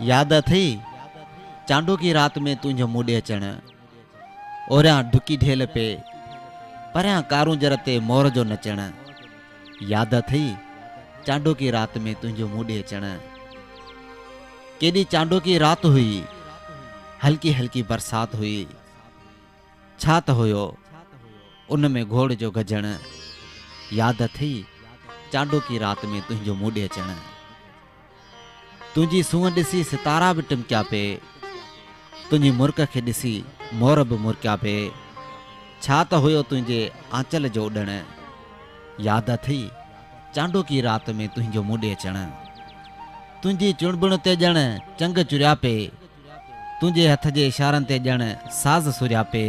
याद थी चांडो की रात में तुझो मुड़े अचण ओरियां ढुकी ढेल पे परियां कारूं जरते मोर जो नचण। याद थी चांडो की रात में तुझो मुड़े अचण। केॾी चांडो की रात हुई, हल्की हल्की बरसात हुई। छा त हुयो उन में घोड़ जो गजण। याद थी चांडो की रात में तुझो मुड़े अचण। तुझी सूंह ॾिसी सितारा बि टिमकिया पे, तुझी मुर्क खे ॾिसी मोर बि मुरकिया पे। छा त हुयो तुंहिंजे आंचल जो उॾण। याद थी चांडो की रात में तुझो मुड़े अचण। तुझी चुणबुण ते ॼण चंग चुरिया पे, तुझे हथ जे इशारनि ते ॼण साज़ सुरिया पे।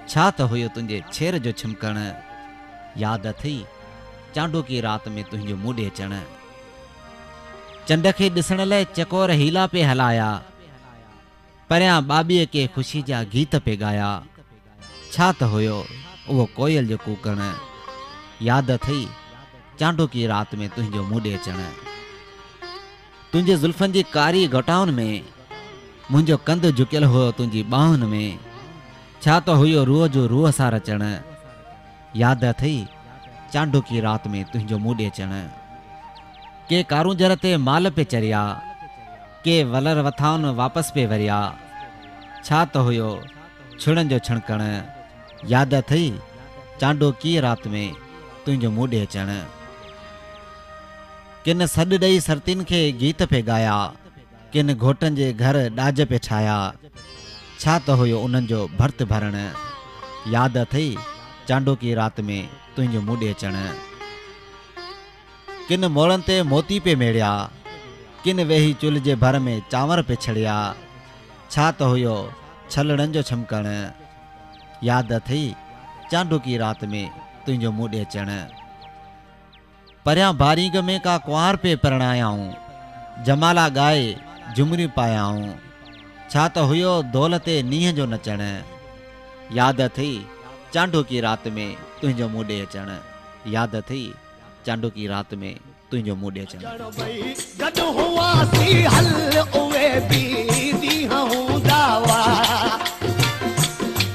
छा त हुयो तुझे छेर जो छिमकण। याद थी चांडो की रात में तुझो मुड़े अचण। चंड खे ॾिसण लाइ चकोर हीला पे हलाया, परियां बाबीअ के ख़ुशी जा गीत पे ॻाया। छा त हुयो उहो कोयल जो कूकण। याद थी चांडो की रात में तुझो मुड़े अचण। तुझे ज़ुल्फनि जी कारी घटाउनि में मुंहिंजो कंधु झुकियल हुयो तुझी ॿाहुनि में। छा त हुयो रूह जो रूह सां रचण। याद थी चांडो की रात में तुझो मुड़े अचण। के कारूंजर ते माल पे चरिया, के वलर वथाउनि वापसि पे वरिया। छा त हुयो छुड़नि जो छणकण। याद थी चांडो की रात में तुझो मुड़े अचण। किन सॾु ॾेई सरतीन खे गीत पे ॻाया, किन घोटनि जे घर ॾाज पे ठाहिया। छा त हुयो उन्हनि जो भर्त भरण। याद थी चांडो की रात में तुझो मुड़े अचण। किन मोड़नि ते मोती पे मेड़िया, किन वेही चुल्ह जे भर में चांवर पे छड़िया। छा त हुयो छलड़नि जो छमकण। याद थी चांडो की रात में तुझो मुड़े अचण। परियां बारीग में का कुंवार पे परणायाऊं, जमाला गाए झुमरियूं पायाऊं। छा त हुयो दौलते नींहं जो नचण। याद थी चांडो की रात में तुझो मुड़े अचण। याद थी चांडो की रात में तुझो मुड़े अचण। गॾु हुआसीं हल उहे बि ॾींहं हूंदा हुआ।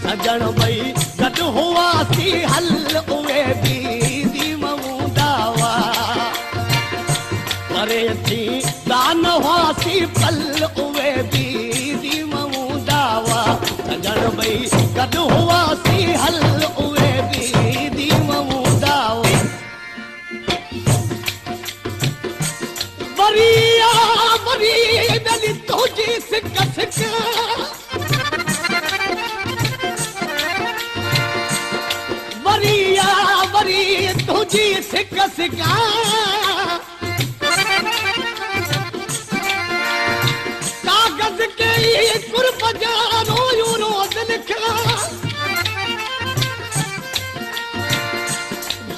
सजण भई गॾु हुआसीं हल उहे बि ॾींहं हूंदा हुआ। परे थी दान हुआसीं पल उहे बि ॾींहं हूंदा हुआ। सजण भई गॾु हुआसीं हल उहे बि ॾींहं हूंदा हुआ। वरिया वरी दली तुझी सिक सिक, वरिया वरी तुझी सिक सिक। कागज़ के कुर्ब जा रोयूं रोज़ लिखा,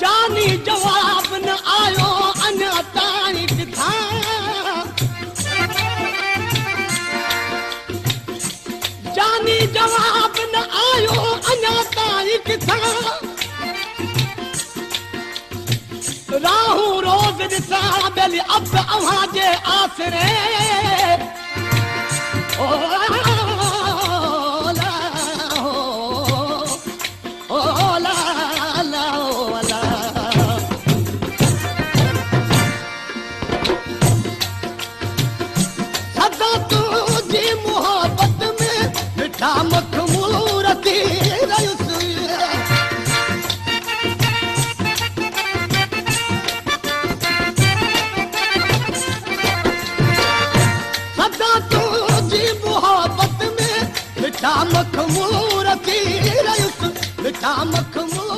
जानी जवाब न आयो अञा ताईं किथां। जानी जवाब न आयो अञा ताईं किथां। राहू रोज़ ॾिसां बेली अब अव्हां जे आसरे। ओ ला ओ ला ला ओ ला। सदा तुझी मोहब्बत में मिठा मखमूर थी रहियुसि। सदा तुझी मोहब्बत में मिठा मखमूर थी रहियुसि। मिठा मखमूर